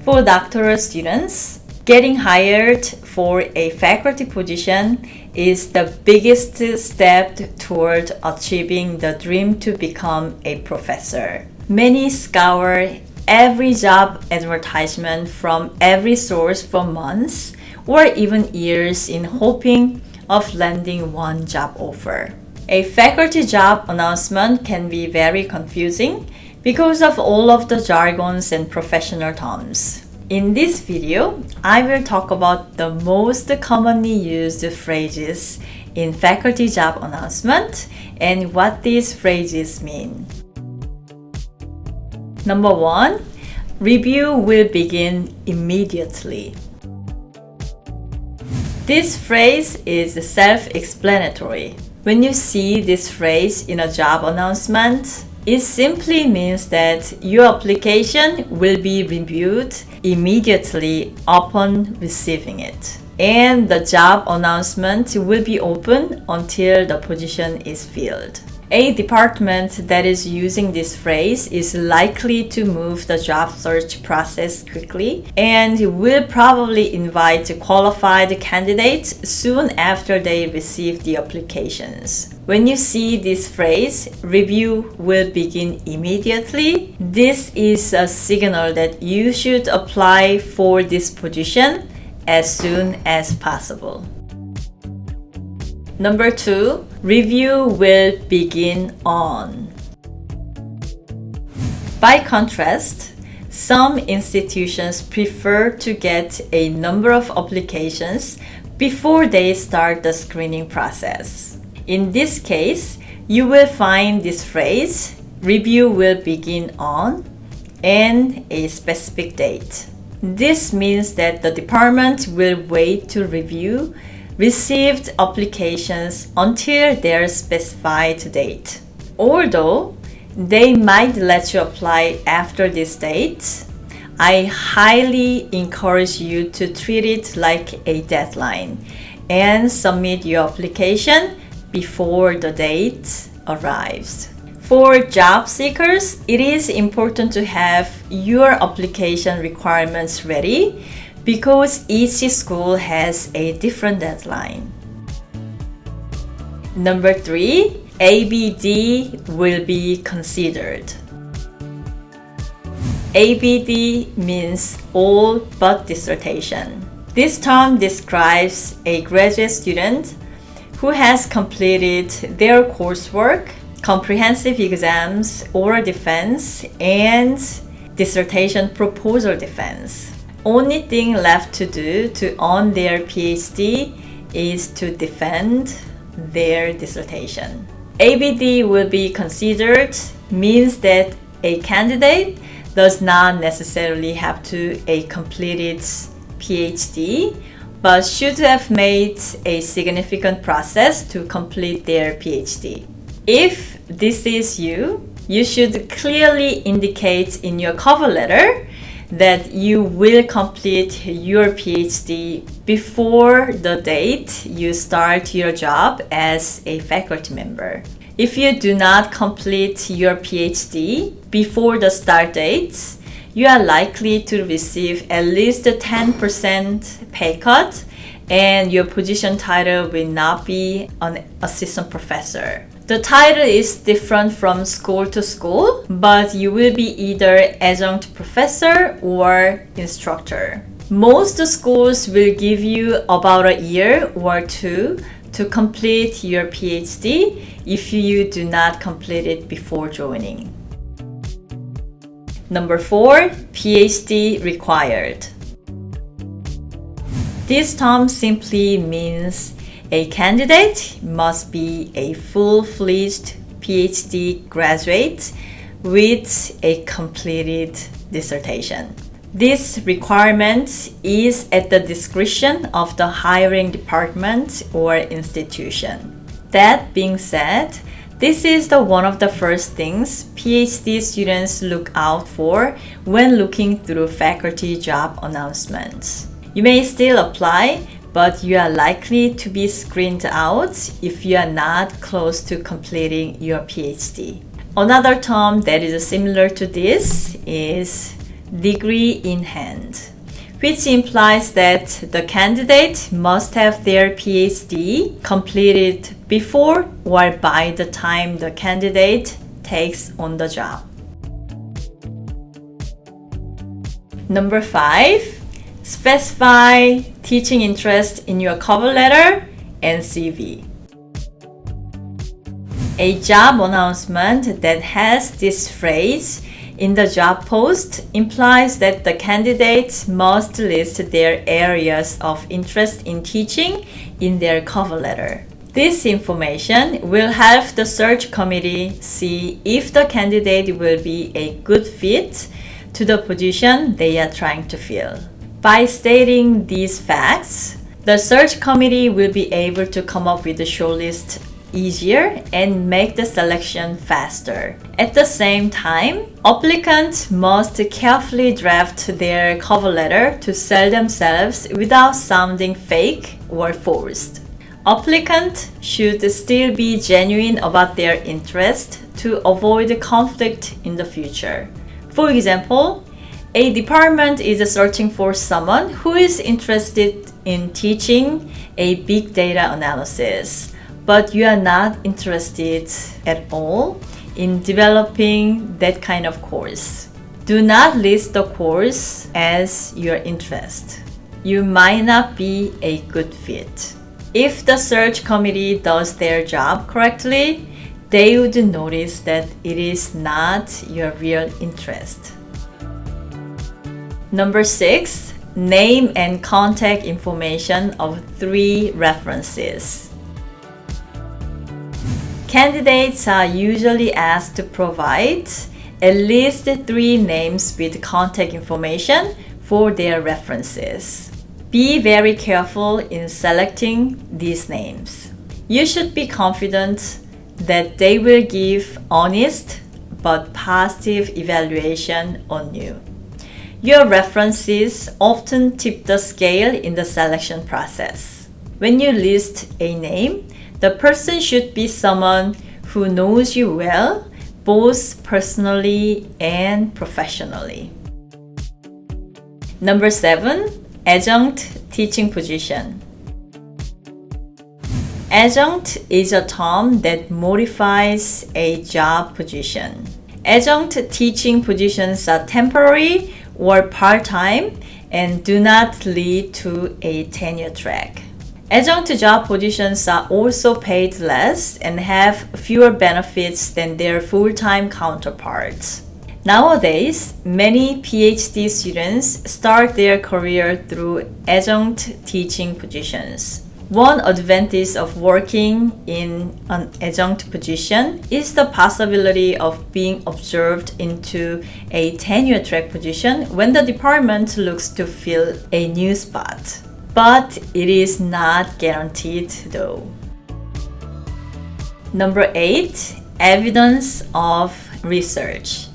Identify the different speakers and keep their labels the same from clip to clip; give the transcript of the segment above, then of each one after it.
Speaker 1: For doctoral students, getting hired for a faculty position is the biggest step toward achieving the dream to become a professor. Many scour every job advertisement from every source for months or even years in hoping of landing one job offer. A faculty job announcement can be very confusing because of all of the jargons and professional terms. In this video, I will talk about the most commonly used phrases in faculty job announcement and what these phrases mean. Number 1, review will begin immediately. This phrase is self-explanatory. When you see this phrase in a job announcement, it simply means that your application will be reviewed immediately upon receiving it, and the job announcement will be open until the position is filled. A department that is using this phrase is likely to move the job search process quickly and will probably invite qualified candidates soon after they receive the applications. When you see this phrase, review will begin immediately, this is a signal that you should apply for this position as soon as possible. Number 2, review will begin on. By contrast, some institutions prefer to get a number of applications before they start the screening process. In this case, you will find this phrase, review will begin on, and a specific date. This means that the department will wait to review received applications until their specified date. Although they might let you apply after this date, I highly encourage you to treat it like a deadline and submit your application before the date arrives. For job seekers, it is important to have your application requirements ready because each school has a different deadline. Number 3, ABD will be considered. ABD means all but dissertation. This term describes a graduate student who has completed their coursework, comprehensive exams, oral defense, and dissertation proposal defense. Only thing left to do to earn their Ph.D. is to defend their dissertation. ABD will be considered means that a candidate does not necessarily have to a completed Ph.D. but should have made a significant process to complete their Ph.D. If this is you, you should clearly indicate in your cover letter that you will complete your Ph.D. before the date you start your job as a faculty member. If you do not complete your Ph.D. before the start date, you are likely to receive at least a 10% pay cut and your position title will not be an assistant professor. The title is different from school to school, but you will be either adjunct professor or instructor. Most schools will give you about a year or 2 to complete your Ph.D. if you do not complete it before joining. Number 4, Ph.D. required. This term simply means a candidate must be a full-fledged Ph.D. graduate with a completed dissertation. This requirement is at the discretion of the hiring department or institution. That being said, this is one of the first things Ph.D. students look out for when looking through faculty job announcements. You may still apply, but you are likely to be screened out if you are not close to completing your Ph.D. Another term that is similar to this is degree in hand, which implies that the candidate must have their Ph.D. completed before or by the time the candidate takes on the job. Number 5, specify teaching interest in your cover letter and CV. A job announcement that has this phrase in the job post implies that the candidates must list their areas of interest in teaching in their cover letter. This information will help the search committee see if the candidate will be a good fit to the position they are trying to fill. By stating these facts, the search committee will be able to come up with a shortlist easier and make the selection faster. At the same time, applicants must carefully draft their cover letter to sell themselves without sounding fake or forced. Applicants should still be genuine about their interest to avoid conflict in the future. For example, a department is searching for someone who is interested in teaching a big data analysis, but you are not interested at all in developing that kind of course. Do not list the course as your interest. You might not be a good fit. If the search committee does their job correctly, they would notice that it is not your real interest. Number 6, name and contact information of 3 references. Candidates are usually asked to provide at least 3 names with contact information for their references. Be very careful in selecting these names. You should be confident that they will give honest but positive evaluation on you. Your references often tip the scale in the selection process. When you list a name, the person should be someone who knows you well, both personally and professionally. Number 7, adjunct teaching position. Adjunct is a term that modifies a job position. Adjunct teaching positions are temporary or part-time and do not lead to a tenure track. Adjunct job positions are also paid less and have fewer benefits than their full-time counterparts. Nowadays, many Ph.D. students start their career through adjunct teaching positions. One advantage of working in an adjunct position is the possibility of being observed into a tenure track position when the department looks to fill a new spot. But it is not guaranteed though. Number 8, evidence of research.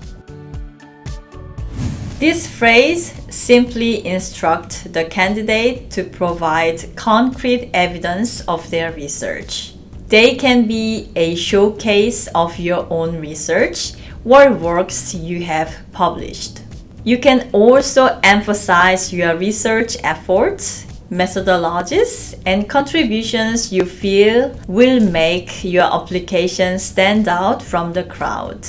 Speaker 1: This phrase simply instructs the candidate to provide concrete evidence of their research. They can be a showcase of your own research or works you have published. You can also emphasize your research efforts, methodologies, and contributions you feel will make your application stand out from the crowd.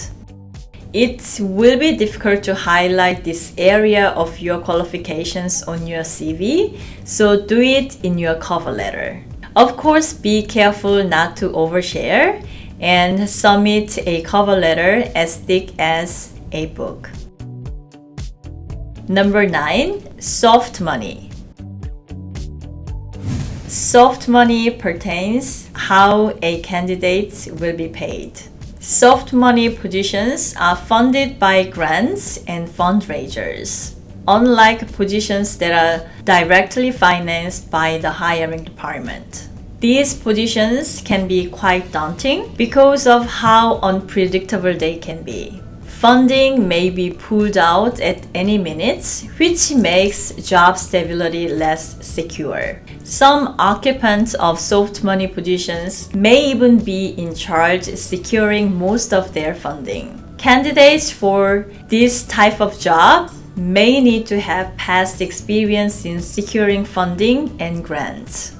Speaker 1: It will be difficult to highlight this area of your qualifications on your CV, so do it in your cover letter. Of course, be careful not to overshare and submit a cover letter as thick as a book. Number 9, soft money. Soft money pertains how a candidate will be paid. Soft money positions are funded by grants and fundraisers, unlike positions that are directly financed by the hiring department. These positions can be quite daunting because of how unpredictable they can be. Funding may be pulled out at any minute, which makes job stability less secure. Some occupants of soft money positions may even be in charge securing most of their funding. Candidates for this type of job may need to have past experience in securing funding and grants.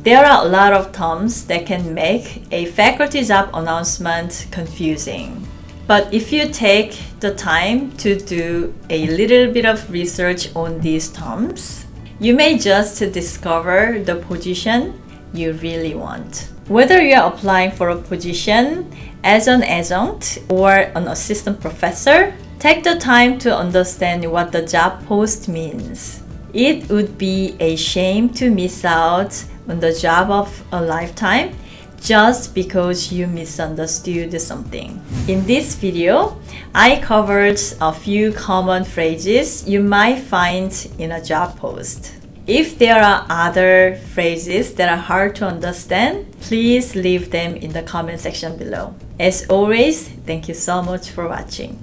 Speaker 1: There are a lot of terms that can make a faculty job announcement confusing. But if you take the time to do a little bit of research on these terms, you may just discover the position you really want. Whether you are applying for a position as an adjunct or an assistant professor, take the time to understand what the job post means. It would be a shame to miss out on the job of a lifetime just because you misunderstood something. In this video, I covered a few common phrases you might find in a job post. If there are other phrases that are hard to understand, please leave them in the comment section below. As always, thank you so much for watching.